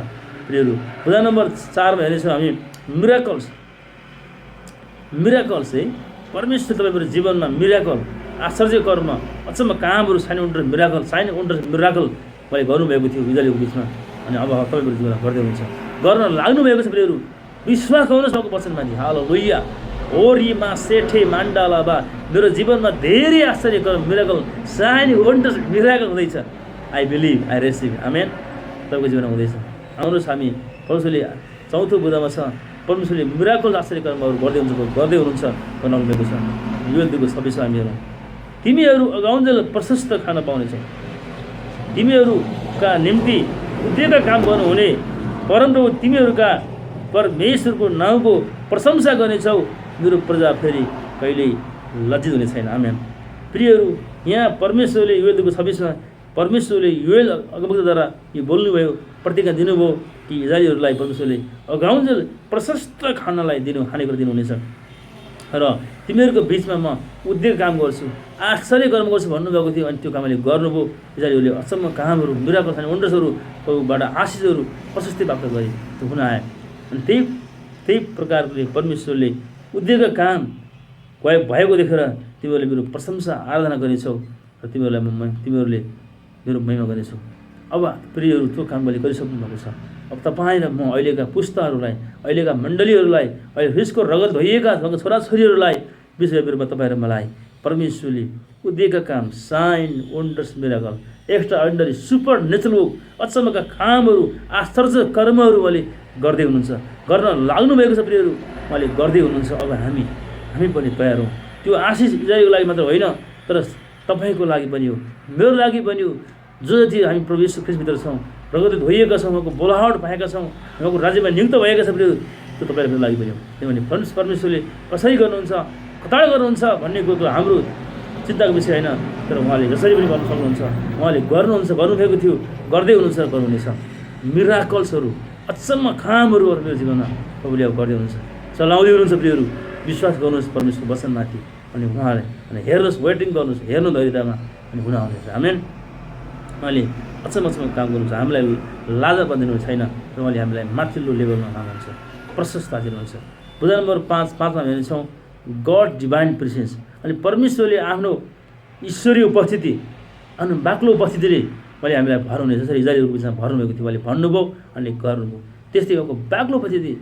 प्रियहरू, बुधा नम्बर 4 मा हेर्नेछौँ हामी मिराकल्स है। परमेश्वर तपाईँको जीवनमा मिराकल, आश्चर्य कर्म, अचम्म कामहरू, साइन वन्डर मिराकल उहाँले गर्नुभएको थियो इजरायलीको बिचमा। अनि अब तपाईँको जीवनमा गर्दै हुनुहुन्छ, गर्न लाग्नुभएको छ। प्रियहरू, विश्वास गर्नुहोस् उहाँको वचनमाथि। हालेलुया। ओरीमा सेठे माण्डालाबा, मेरो जीवनमा धेरै आश्चर्य कर्म, मिराकल, साइन वन्डर्स मिराकल हुँदैछ। I believe, I receive. Amen. तपाईँको जीवनमा हुँदैछ। आउनुहोस् हामी परमेश्वरले 4थो बुधामा छ, परमेश्वरले मिराकल आश्चर्य कर्महरू गर्दै हुनुहुन्छ भन्नुभएको छ। योएल 2 को 26 हामी हेरौँ, तिमीहरू अगाउन्जेल प्रशस्त खान पाउनेछौ, तिमीहरूका निम्ति उद्योगका काम गर्नुहुने परमप्रभु तिमीहरूका परमेश्वरको नाउँको प्रशंसा गर्नेछौ। मेरो प्रजा फेरि कहिल्यै लज्जित हुने छैन। आमेन। प्रियहरू, यहाँ परमेश्वरले योएल 2 को 26 मा परमेश्वरले योएल अगमवक्ताद्वारा यो बोल्नुभयो, प्रतिज्ञा दिनुभयो कि इजरायलीहरूलाई परमेश्वरले अगाउन्जेल प्रशस्त खानालाई खानेकुरा दिनुहुनेछ र तिमीहरूको बिचमा म उद्योग काम गर्छु, आश्चर्य कर्म गर्छु भन्नुभएको थियो। अनि त्यो कामले गर्नुभयो। इजरायलीहरूले अचम्म कामहरू, मिराकल, साइन वन्डर्सहरूबाट आशिषहरू, प्रशस्ति प्राप्त गरे, त्यो हुन आयो। अनि त्यही प्रकारले परमेश्वरले उद्योगका काम भएको देखेर तिमीहरूले मेरो प्रशंसा आराधना गर्नेछौ र तिमीहरूले मेरो महिमा गर्नेछौ। अब प्रियहरू, त्यो काम मैले गरिसक्नु भएको छ। अब तपाईँ र म अहिलेका पुस्ताहरूलाई, अहिलेका मण्डलीहरूलाई, अहिले ख्रिस्टको रगत धोइएका छोराछोरीहरूलाई विश्वव्यापीमा तपाईँ र मलाई परमेश्वरले उद्योगका काम, sign wonders miracle, extraordinary, supernatural अचम्मका कामहरू, आश्चर्य कर्महरू उहाँले गर्दै हुनुहुन्छ, गर्न लाग्नुभएको छ। प्रियहरू, उहाँले गर्दै हुनुहुन्छ। अब हामी पनि तयार हौँ। त्यो आशिष इजरायलको लागि मात्र होइन, तर तपाईँको लागि पनि हो, मेरो लागि पनि हो। जो जति हामी प्रभु येशू ख्रिस्टभित्र छौँ, रगतले धोइएका छौँ, उहाँको बोलाहट पाएका छौँ, उहाँको राज्यमा नियुक्त भएका छ। प्रियहरू, त्यो तपाईँहरूको लागि पनि हो। किनभने परमेश्वरले कसरी गर्नुहुन्छ, कताबाट गर्नुहुन्छ भन्ने कुरो हाम्रो चिन्ताको विषय होइन, तर उहाँले जसरी पनि गर्न सक्नुहुन्छ, उहाँले गर्नुभएको थियो, गर्दै हुनुहुन्छ, गर्नुहुनेछ। मिराकल्सहरू, अचम्म कामहरू मेरो जीवनमा प्रभुले अब गर्दै हुनुहुन्छ, चलाउँदै हुनुहुन्छ। प्रियहरू, विश्वास गर्नुहोस् परमेश्वरको वचनमाथि, अनि उहाँले हेर्नुहोस्, वेटिङ गर्नुहोस्, हेर्नु धैर्यतामा, अनि हुन आउनेछ। आमेन। उहाँले अचम्म काम गर्नुहुन्छ, हामीलाई लाजा बनिदिनु छैन र उहाँले हामीलाई माथिल्लो लेभलमा लानुहुन्छ, प्रशस्त दिनुहुन्छ। बुधा नम्बर 5 मा हेर्नेछौँ गड डिभाइन प्रेजेन्स। अनि परमेश्वरले आफ्नो ईश्वरीय उपस्थिति अनि बाक्लो उपस्थितिले उहाँले हामीलाई भर्नुहुनेछ। जसरी इजरायलीहरूको बिचमा भर्नुभएको थियो, उहाँले भन्नुभयो अनि गर्नुभयो। त्यस्तै उहाँको बाक्लो उपस्थिति,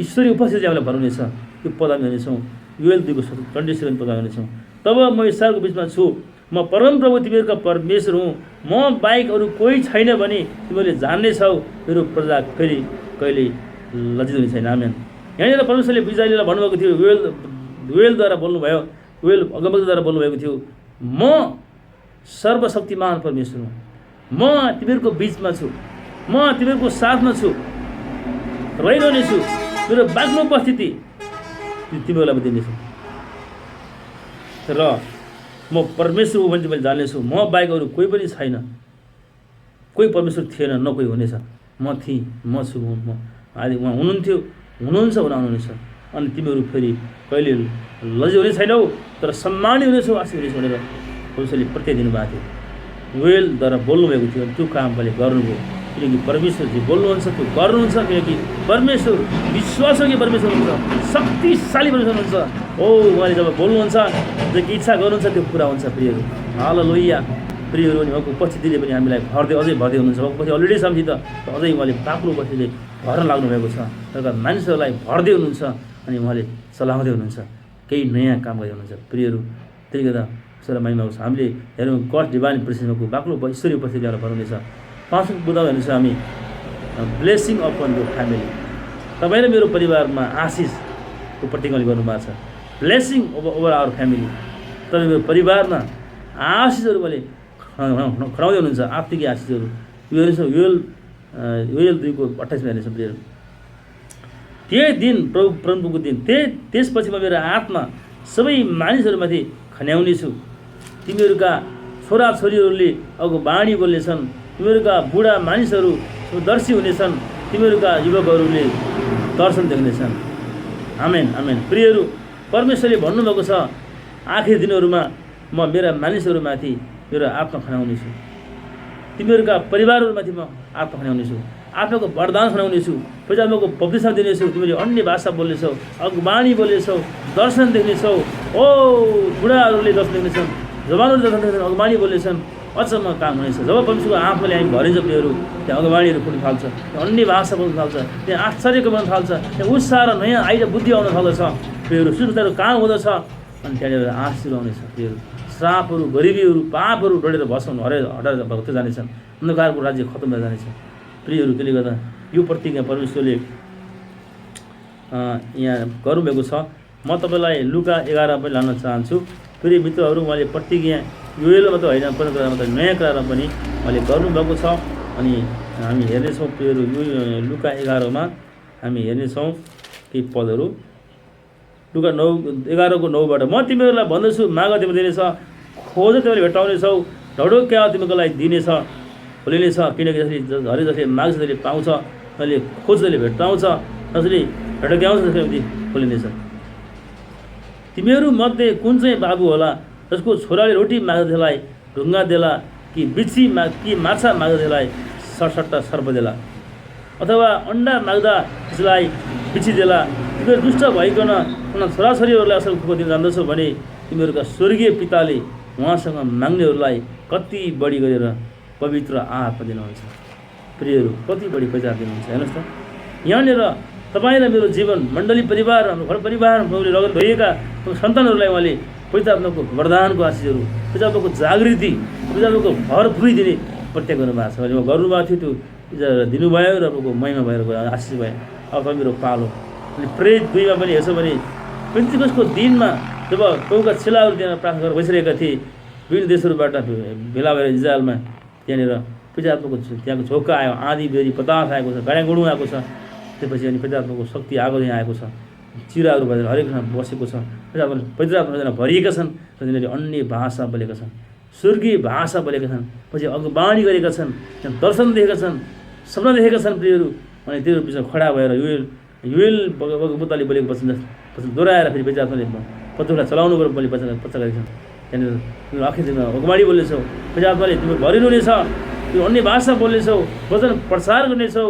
ईश्वरीय उपस्थितिले हामीलाई भर्नुहुनेछ। यो पद हामी हेर्नेछौँ योएल 2 को 27 पद हेर्नेछौँ। तब म इस्रायलको बिचमा छु, म परमप्रभु तिमीहरूका परमेश्वर हुँ, म बाहेक अरू कोही छैन भने तिमीहरूले जान्नेछौ। मेरो प्रजा फेरि कहिल्यै लज्जित हुने छैन। आमेन। यहाँनिर परमेश्वरले इजरायलीलाई भन्नुभएको थियो, योएलद्वारा बोल्नुभयो, योएल अगमवक्ताद्वारा बोल्नुभएको थियो, म सर्वशक्तिमान परमेश्वर हुँ, म तिमीहरूको बिचमा छु, म तिमीहरूको साथमा छु, रहिरहनेछु, मेरो बाक्लो उपस्थिति तिमीहरूलाई दिनेछु र म परमेश्वर हो भने मैले जान्नेछु। म बाहेक अरू कोही पनि छैन, कोही परमेश्वर थिएन, न कोही हुनेछ। म थिएँ, म छु, म आदि उहाँ हुनुहुन्थ्यो, हुनुहुन्छ, हुन आउनुहुनेछ। अनि तिमीहरू फेरि कहिले लज्जित हुने छैनौ तर सम्मानी हुनेछौ, आशिष हुनेछौ भनेर परमेश्वरले प्रत्यय दिनुभएको थियो। योएलद्वारा बोल्नुभएको थियो। त्यो काम मैले गर्नुभयो किनकि परमेश्वरजी बोल्नुहुन्छ, त्यो गर्नुहुन्छ। किनकि परमेश्वर विश्वासयोग्य परमेश्वर हुनुहुन्छ, शक्तिशाली परमेश्वर हुनुहुन्छ। उहाँले जब बोल्नुहुन्छ, जो कि इच्छा गर्नुहुन्छ त्यो पुरा हुन्छ। प्रियहरू हालेलुया। प्रियहरू अनि उहाँको उपस्थितिले पनि हामीलाई अझै भर्दै हुनुहुन्छ। उहाँको पछि अलरेडी सम्झि त अझै उहाँले बाक्लो उपस्थितिले भर्न लाग्नुभएको छ। तर मानिसहरूलाई भर्दै हुनुहुन्छ अनि उहाँले चलाउँदै हुनुहुन्छ, केही नयाँ काम गर्दै हुनुहुन्छ। प्रियहरू त्यसले गर्दा ईश्वर महिमा होस्। हामीले हेरौँ गड डिभाइन प्रेजेन्सको बाक्लो ईश्वरीय उपस्थिति ल्याएर बनाउनेछ। पाँचौँ बुझाउँ हेर्नुहोस् हामी ब्लेसिङ अपन यो फ्यामिली। तपाईँ र मेरो परिवारमा आशिषको प्रतिज्ञा गर्नुभएको छ। Blessing over our family. तपाईँ मेरो परिवारमा आशिषहरू मैले खराउँदै हुनुहुन्छ, आत्मिक आशिषहरू। यो योएल 2 को 28 हेर्नेछ प्रियहरू। त्यही दिन प्रभुको दिन, त्यसपछि म मेरो आत्मा सबै मानिसहरूमाथि खन्याउनेछु। तिमीहरूका छोराछोरीहरूले अगुवाणी बोल्नेछन्, तिमीहरूका बुढा मानिसहरू दर्शी हुनेछन्, तिमीहरूका युवकहरूले दर्शन देख्नेछन्। आमेन आमेन। प्रियहरू परमेश्वरले भन्नुभएको छ आखिर दिनहरूमा म मेरा मानिसहरूमाथि मेरो आत्मा खनाउनेछु, तिमीहरूका परिवारहरूमाथि म आत्मा खनाउनेछु, आत्माको वरदान खनाउनेछु, प्रजाको बप्तिस्मा दिनेछु। तिमीले अन्य भाषा बोल्नेछौ, अगुवाणी बोल्नेछौ, दर्शन देख्नेछौ। बुढाहरूले दर्शन देख्नेछन्, जवानहरूले दर्शन देख्नेछन्, अगुवाणी बोल्नेछन्। अचम्म काम हुनेछ। जब परमेश्वरको आँखाले हामी भरिन्छ प्रियहरू, त्यहाँ अगुवाणीहरू पुग्न थाल्छ, त्यहाँ अन्य भाषा बोल्न थाल्छ, त्यहाँ आश्चर्यको बन्न थाल्छ, त्यहाँ उत्साह र नयाँ आइडिया बुद्धि आउन थाल्दछ। प्रियहरू सुरक्षाहरू काम हुँदछ अनि त्यहाँनिर आशिष आउनेछ। प्रियहरू श्रापहरू, गरिबीहरू, पापहरू डढेर भस्म हटाएर भक्त जानेछन्, अन्धकारको राज्य खत्तम भएर जानेछ। प्रियहरू त्यसले गर्दा यो प्रतिज्ञा परमेश्वरले यहाँ गर्नुभएको छ। म तपाईँलाई लुका 11 पनि लान चाहन्छु। फेरि मित्रहरू उहाँले प्रतिज्ञा योएल मात्र होइन, पुरानो करारमा मात्र नयाँ करारमा पनि उहाँले गर्नुभएको छ। अनि हामी हेर्नेछौँ प्रियहरू यो लुका 11 मा हामी हेर्नेछौँ केही पदहरू। लुका 11 को 9 बाट म तिमीहरूलाई भन्दछु, माग तिमीले दिनेछ, खोज तिमीले भेट्टाउनेछौ, ढडोक्या तिमीको लागि दिनेछ, खोलिनेछ। किनकि जसले माग्छ त्यसले पाउँछ, जसले खोज त्यसले भेट्टाउँछ, जसले ढडोक्याउँछ त्यसले खोलिनेछ। तिमीहरू मध्ये कुन चाहिँ बाबु होला जसको छोराले रोटी माग्दथेलाई ढुङ्गा देला, कि माछा माग्दथेलाई सट्टा सर्प देला, अथवा अन्डा माग्दा त्यसलाई बिछी देला। तिमीहरू दुष्ट भइकन उनीहरू छोराछोरीहरूलाई असल खुको दिन जान्दछौ भने तिमीहरूका स्वर्गीय पिताले उहाँसँग माग्नेहरूलाई कति बढी गरेर पवित्र आत्मा दिनुहुन्छ। प्रियहरू कति बढी पैसा दिनुहुन्छ हेर्नुहोस् त। यहाँनिर तपाईँ र मेरो जीवन मण्डली परिवार, हाम्रो घर परिवारले लगत भएका सन्तानहरूलाई उहाँले पवित्र आत्माको वरदानको आशिषहरू, पवित्र आत्माको जागृति, पवित्र आत्माको भरपुरी दिने प्रत्यय गर्नुभएको छ। अहिले म गर्नुभएको थियो, त्यो दिनुभयो र तपाईँको महिमा भएर गयो, आशिष भयो। अब तपाईँ मेरो पालो। अनि प्रेरित 2 मा पनि हेर्छ भने पेन्टिकसको दिनमा जब प्रभुका चेलाहरू त्यहाँ प्रार्थना गरेर बसिरहेका थिए, विभिन्न देशहरूबाट भेला भएर इजरायलमा, त्यहाँनिर पवित्र आत्माको त्यहाँको झोक्का आयो, आँधी बेरी बतास आएको छ, गाडागुडुङ आएको छ। त्यसपछि अनि पवित्र आत्माको शक्ति आगो यहाँ आएको छ, चिराहरू भएर हरेक ठाउँमा बसेको छ। पवित्र आत्माजना भरिएका छन् र तिनीहरूले अन्य भाषा बोलेका छन्, स्वर्गीय भाषा बोलेका छन्, पछि अगुवाणी गरेका छन्, त्यहाँ दर्शन देखेका छन्, सपना देखेका छन्। प्रियहरू अनि त्यो बिचमा खडा भएर योएल बुद्धाले बोलेको वचन दोहोऱ्याएर फेरि पवित्र आत्माले पत्रुलाई चलाउनु पर्यो बोले वचन पत्ता गरेका छन्। त्यहाँनिर आखिर दिनमा अगुवाणी बोल्नेछौ, पवित्र आत्माले तिम्रो भरिनुहुनेछ, तिम्रो अन्य भाषा बोल्नेछौ, वचन प्रचार गर्नेछौ,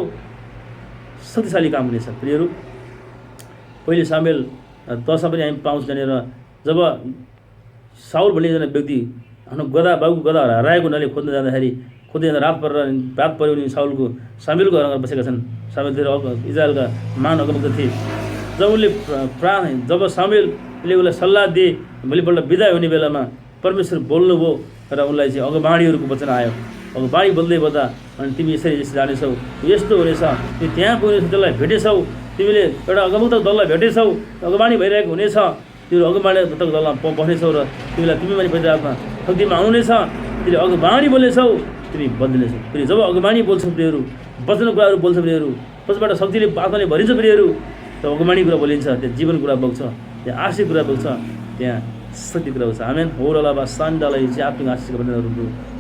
शक्तिशाली काम हुनेछ। प्रियहरू पहिले सामेल 10 पनि हामी पाउँछ। त्यहाँनिर जब साउल भन्ने एकजना व्यक्ति आफ्नो बाबुको गदा हराएको हुनाले खोज्न जाँदाखेरि रात पऱ्यो भने सामेलको घरमा बसेका छन्। सामेल इजरायलका महान अगमवक्ता थिए। जब उनले जब सामेलले उसलाई सल्लाह दिए, भोलिपल्ट बिदा हुने बेलामा परमेश्वर बोल्नुभयो र उनलाई चाहिँ अगुवाणीहरूको वचन आयो। अगुवाणी बोल्दै बोल्दा अनि तिमी यसरी जानेछौ, यस्तो हुनेछ, तिमी त्यहाँ पुग्नेछौ, त्यसलाई भेटेछौ, तिमीले एउटा अगमवक्ता दललाई भेटेछौ, अगुवाणी भइरहेको हुनेछ, त्यो अगुवाणी दलमा बस्नेछौ र तिमीलाई तिमी पनि पवित्र आत्मा शक्तिमा आउनेछ, तिमीले अगुवाणी बोल्नेछौ, तिमी बदलिनेछौ। फेरि जब अगुवाणी बोल्छौ प्रियहरू, वचनको कुराहरू बोल्छ प्रियहरू, पछिबाट शक्तिले आत्माले भरिन्छ प्रियहरू, त अगुवाणी कुरा बोलिन्छ, त्यहाँ जीवन कुरा बोक्छ, त्यहाँ आशिष कुरा बोक्छ, त्यहाँ शक्ति कुरा हुन्छ। आमेन। होरला वा सान्डालाई चाहिँ आत्मिक आशिषको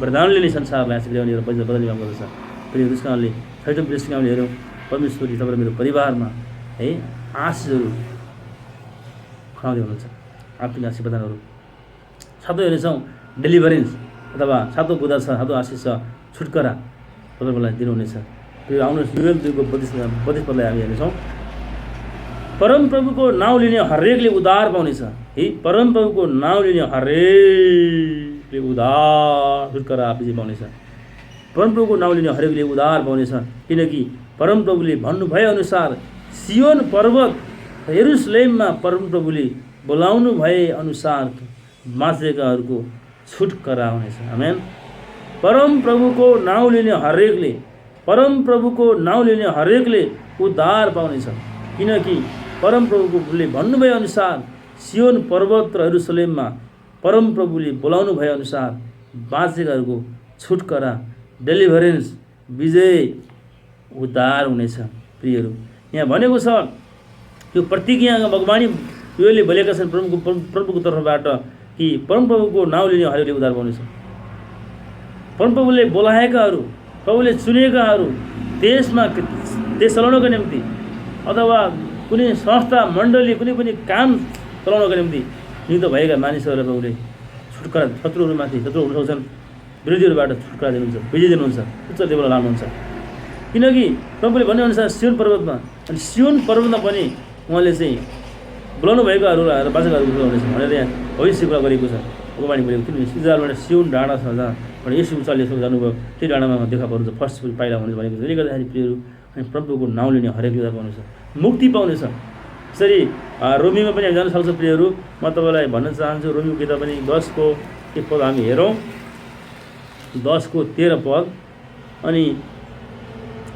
वरदानले नै संसारलाई आशिष ल्याउने र पैसा बदल्ने काम गर्दछ। प्रिय त्यस कारणले छैटौँ प्रेसकामले हेरौँ परमेश्वरले तपाईँ मेरो परिवारमा है आशिषहरू खुवाउँदै हुनुहुन्छ आत्मिक आशिष वरदानहरू। सातौँ हेर्नेछौँ डेलिभरेन्स अथवा सातौँ बुँदा छ, सातौँ आशिष छ छुटकारा परमेश्वरलाई दिनुहुनेछ। त्यो आउनुहोस् युएल 2 को 32 पदलाई हामी हेर्नेछौँ। परमप्रभुको नाउँ लिने हरेकले उद्धार पाउनेछ। है परमप्रभुको नाउँ लिने हरेकले उद्धार छुटकारा विजय पाउनेछ। परमप्रभुको नाउँ लिने हरेकले उद्धार पाउनेछ, किनकि परमप्रभुले भन्नुभए अनुसार सियोन पर्वत यरुशलेममा परमप्रभुले बोलाउनु भए अनुसार बाँचेकाहरूको छुटकारा हुनेछ। आमेन। परमप्रभुको नाउँ लिने हरेकले उद्धार पाउनेछ, किनकि परमप्रभुले भन्नुभए अनुसार सियोन पर्वत र यरुशलेममा परमप्रभुले बोलाउनु भए अनुसार बाँचेकाहरूको छुटकारा, डेलिभरेन्स, विजय, उद्धार हुनेछ। प्रियहरू, यहाँ भनेको छ यो प्रतिज्ञाका भगवानी योले बोलेका छन् प्रभुको तर्फबाट कि परमप्रभुको नाउँ लिने हरेकले उद्धार पाउनेछ। परमप्रभुले बोलाएकाहरू, प्रभुले चुनेकाहरू देश चलाउनको निम्ति अथवा कुनै संस्था मण्डली कुनै पनि काम चलाउनको निम्ति नियुक्त भएका मानिसहरूलाई प्रभुले छुटकारा, शत्रुहरूमाथि शत्रुहरू हुन सक्छन् विरोधीहरूबाट छुटकारा दिनुहुन्छ, विजय दिनुहुन्छ, उच्च लेभलमा लानुहुन्छ। किनकि प्रभुले भन्नेअनुसार सियोन पर्वतमा, अनि सियोन पर्वतमा पनि उहाँले चाहिँ बोलाउनु भएकाहरू र बाँचेकाहरू बोलाउनेछ भनेर यहाँ भविष्य कुरा गरेको छ, भगवानी बोलेको। किनभने इजरायलबाट सियोन डाँडा छ जहाँबाट यसो उचाल्य यसो जानुभयो, त्यो डाँडामा देखा पर्नुहुन्छ, फर्स्ट पाइला हुनेछ भनेको छ। त्यसले गर्दाखेरि प्रियहरू अनि प्रभुको नाउँ लिने हरेक उद्धार पाउनेछ, मुक्ति पाउनेछ। यसरी रोमीमा पनि हामी जान सक्छौँ। प्रियहरू, म तपाईँलाई भन्न चाहन्छु, रोमीको किताब पनि 10 को 1 पद हामी हेरौँ। 10 को 13 पद। अनि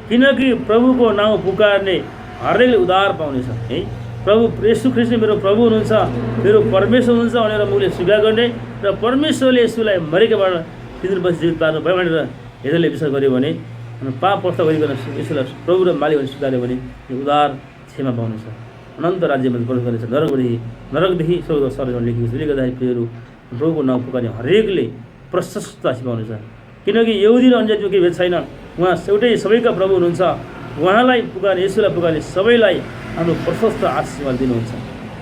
किनकि प्रभुको नाउँ पुकारने हरेकले उद्धार पाउनेछ। है प्रभु येशू ख्रीष्ट मेरो प्रभु हुनुहुन्छ, मेरो परमेश्वर हुनुहुन्छ भनेर मुखले स्वीकार गर्ने र परमेश्वरले येशूलाई मरेकाबाट 3 दिन पछि जीवित पार्नु भयो भनेर हृदयले विश्वास गर्यो भने, अनि पाप प्रस्ताव गरिकन येशूलाई प्रभु र मालिक भनेर स्वीकार्यो भने उद्धार क्षमा पाउनेछ, अनन्त राज्यमा प्रवेश गर्नेछ, नरकदेखि स्वर्ग सर्वमा लेखेको छ। त्यसले गर्दाखेरि प्रियहरू प्रभुको नाउँ पुकार्ने हरेकले प्रशस्त आशिष पाउनेछ। किनकि यहुदी र अन्य जातिमा केही भेद छैन, उहाँ एउटै सबैका प्रभु हुनुहुन्छ। उहाँलाई पुकार्ने, येशूलाई पुकार्ने सबैलाई आफ्नो प्रशस्त आशिष दिनुहुन्छ।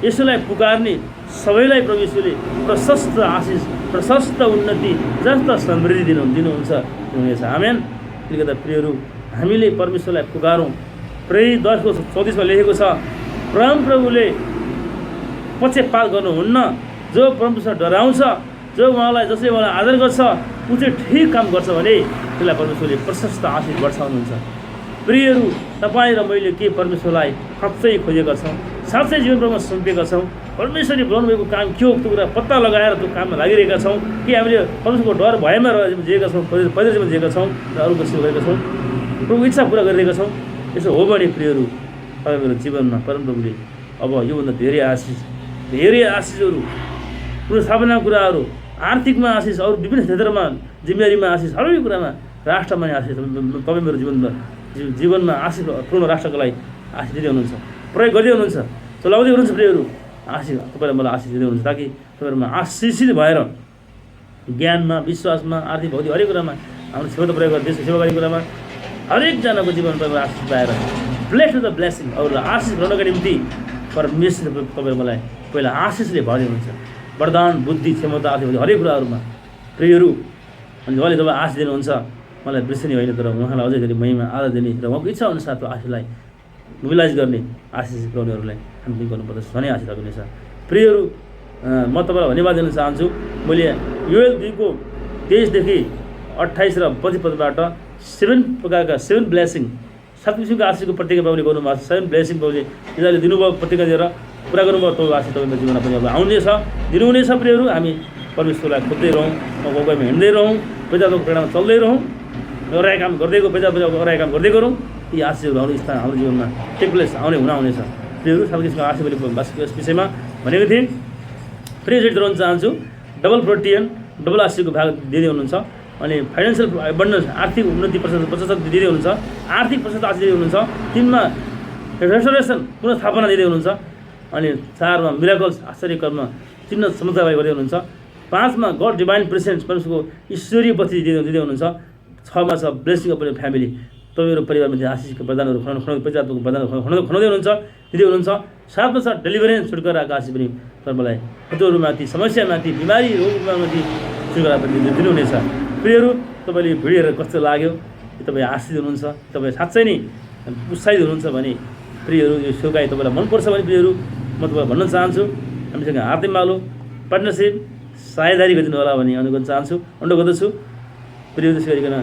येशूलाई पुकार्ने सबैलाई प्रभु येशूले प्रशस्त आशिष, प्रशस्त उन्नति, जस्ता समृद्धि दिनुहुन्छ हुनेछ। आमेन। त्यसले गर्दा प्रियहरू हामीले परमेश्वरलाई पुकारौँ। प्रेरित 10 को 34 मा लेखेको छ, परमप्रभुले पक्षपात गर्नुहुन्न, जो परमेश्वर डराउँछ, जो उहाँलाई जसले उहाँलाई आदर गर्छ, ऊ चाहिँ ठिक काम गर्छ भने त्यसलाई परमेश्वरले प्रशस्त आशिष वर्षाउनुहुन्छ। प्रियहरू, तपाईँ र मैले के परमेश्वरलाई साँच्चै खोजेका छौँ, साँच्चै जीवनमा सुम्पेका छौँ? परमेश्वरले बोलाउनु भएको काम के हो त्यो कुरा पत्ता लगाएर त्यो काममा लागिरहेका छौँ कि हामीले परमेश्वरको डर भयमा जिएका छौँ, परिदेशमा जिएका छौँ र अरूको सेवा गरेका छौँ, प्रभुको इच्छा पुरा गरिरहेका छौँ? यसो हो भने प्रियहरू, तपाईँ मेरो जीवनमा परमप्रभुले अब योभन्दा धेरै आशिषहरू, पुनर्स्थापनाका कुराहरू, आर्थिकमा आशिष, अरू विभिन्न क्षेत्रमा जिम्मेवारीमा आशिष, हरेक कुरामा राष्ट्रमा नि आशिष, तपाईँ मेरो जीवनमा आशिष पूर्ण राष्ट्रको लागि आशिष दिँदै हुनुहुन्छ, प्रयोग गर्दै हुनुहुन्छ, चलाउँदै हुनुहुन्छ। प्रियहरू, आशिष तपाईँलाई मलाई आशिष दिँदै हुनुहुन्छ ताकि तपाईँहरूमा आशिषित भएर ज्ञानमा, विश्वासमा, आर्थिक भौतिक हरेक कुरामा हाम्रो क्षमता प्रयोग गरेर देशको सेवा गर्ने कुरामा हरेकजनाको जीवनमा तपाईँ आशिष पाएर ब्लेस द ब्लेसिङ, अरूलाई आशिष गर्नका निम्ति परमेश्वर तपाईँहरू मलाई पहिला आशिषले भर्दै हुनुहुन्छ, वरदान, बुद्धि, क्षमता, आर्थिक हरेक कुराहरूमा। प्रियहरू, अनि उहाँले जब आशिष दिनुहुन्छ, मलाई बिर्सनी होइन तर उहाँलाई अझै धेरै महिमा आदर दिने र उहाँको इच्छा अनुसार त्यो आशिषलाई मोबिलाइज गर्ने आशिष पाउनेहरूलाई हामी गर्नुपर्दछ, झनै आशिष हुनेछ। प्रियहरू, म तपाईँलाई धन्यवाद दिन चाहन्छु। मैले योएल 2 को 23 देखि 28 र 25 पदबाट 7 प्रकारका 7 ब्लेसिङ, 7 किसिमको आशिषको प्रतिज्ञा प्रभुले गर्नुभएको छ। 7 ब्लेसिङ प्रभुले यिनीहरूले दिनुभयो, प्रतिज्ञा दिएर पुरा गर्नुभयो। त्यो आशिष तपाईँको जीवनमा पनि अब आउनेछ, दिनुहुनेछ। प्रियहरू, हामी परमेश्वरलाई खोज्दै रहौँ, गौगोमा हिँड्दै रहौँ, पेजाको प्रेरणामा चल्दै रहौँ, अराय काम गर्दै अराय काम गर्दै गरौँ। यी आशिषहरू आउने स्थान हाम्रो जीवनमा टेक प्लेस आउनेछ। प्रियहरू, सब किसिमको आशिष मैले यस विषयमा भनेको थिएँ। फेरि जोड्न चाहन्छु, डबल प्रोटियन, डबल आशिषको भाग दिँदै हुनुहुन्छ। अनि फाइनेन्सियल एबन्डेन्स, आर्थिक उन्नति प्रशस्त दिँदै हुनुहुन्छ, आर्थिक प्रशस्त आशिष दिँदै हुनुहुन्छ। 3 मा रेस्टोरेसन, पुनर्स्थापना दिँदै हुनुहुन्छ। अनि 4 मा मिराकल्स, आश्चर्य कर्म, चिन्ह चमत्कार गर्दै हुनुहुन्छ। 5 मा गड डिभाइन प्रेजेन्स, परमेश्वरको ईश्वरीय बत्ती दिँदै हुनुहुन्छ। 6 मा छ ब्लेसिङ अफ फ्यामिली, तपाईँहरू परिवारमा आशिषको प्रदानहरू खनाउदै हुनुहुन्छ, दिँदै हुनुहुन्छ। 7 मा छ डेलिभरेन्स, छुटकाराको आशिष पनि तर मलाई कतिहरूमाथि समस्यामाथि बिमारी रोगमाथि स्वीकार दिनुहुनेछ। प्रियहरू, तपाईँले भिडियो हेरेर कस्तो लाग्यो, तपाईँ आशिष हुनुहुन्छ, तपाईँ साँच्चै नै उत्साहित हुनुहुन्छ भने प्रियहरू यो सेवाकाई तपाईँलाई मनपर्छ भने प्रियहरू म तपाईँलाई भन्न चाहन्छु, हामीसँग हातै मालो पार्टनरसिप साझेदारी गरिदिनु होला भन्ने अनुरोध चाहन्छु, अनुरोध गर्दछु। प्रियहरू त्यसै गरिकन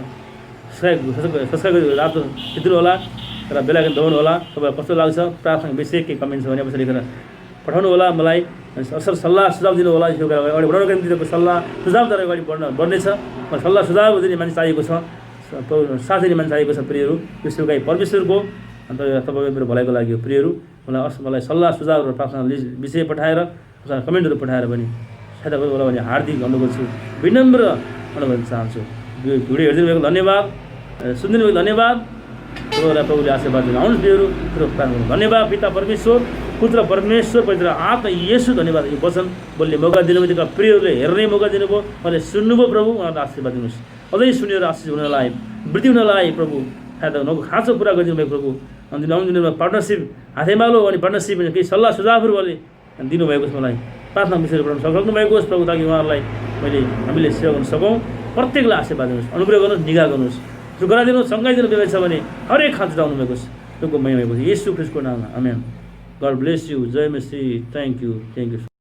सब्सक्राइब गरेर रातो थिच्नु होला र बेल आइकन दबाउनु होला। तपाईँलाई कस्तो लाग्छ प्रार्थना विषय के कमेन्ट छ भने अवश्य लेखेर पठाउनु होला मलाई। असल सल्लाह सुझाव दिनु होला। यो अगाडि बढाउनको निम्ति तपाईँको सल्लाह सुझावद्वारा अगाडि बढ्नेछ। मलाई सल्लाह सुझाव दिने मान्छे चाहिएको छ, साथ दिने मान्छे चाहिएको छ। प्रियहरू, यो सेवाकाई परमेश्वरको अन्त तपाईँ मेरो भलाइको लागि हो। प्रियहरू, मलाई सल्लाह सुझाव र प्रार्थना विषय पठाएर अथवा कमेन्टहरू पठाएर पनि सहायता गर्नु होला भन्ने हार्दिक अनुरोध गर्छु, विनम्र अनुरोध गर्न चाहन्छु। यो भिडियो हेरिदिनु भएको धन्यवाद, सुनिदिनु भएको धन्यवाद। तपाईँलाई प्रभुले आशीर्वाद दिनु। आउनुहोस् प्रियहरू, धन्यवाद पिता परमेश्वर, पुत्र परमेश्वर, पवित्र आत्मा येशू, धन्यवाद। यो वचन बोल्ने मौका दिनुभयो, प्रियहरूले हेर्ने मौका दिनुभयो, उहाँले सुन्नुभयो। प्रभु उहाँलाई आशीर्वाद दिनुहोस्। अझै सुनेर आशिष हुनलाई, वृद्धि हुनलाई प्रभु सहायता गर्नु, खाँचो पुरा गरिदिनु भयो प्रभु। अनि आउने दिनमा पार्टनरसिप हातैमालो अनि पार्टनरसिप केही सल्लाह सुझावहरू उहाँले दिनुभएको छ। मलाई प्रार्थना विषयहरू पढाउन सक्नु भएको होस् प्रभु, ताकि उहाँहरूलाई हामीले सेवा गर्न सकौँ। प्रत्येकलाई आशीर्वाद दिनुहोस्, अनुग्रह गर्नुहोस्, निगाह गर्नुहोस्, जो गराइदिनुहोस्, सँगाइदिनु भएको छ भने हरेक खाँचो आउनुभएको होस्। तुको महिमा भएको येशू ख्रीष्टको नाममा आमेन। God bless you. जय मसीह। Thank you.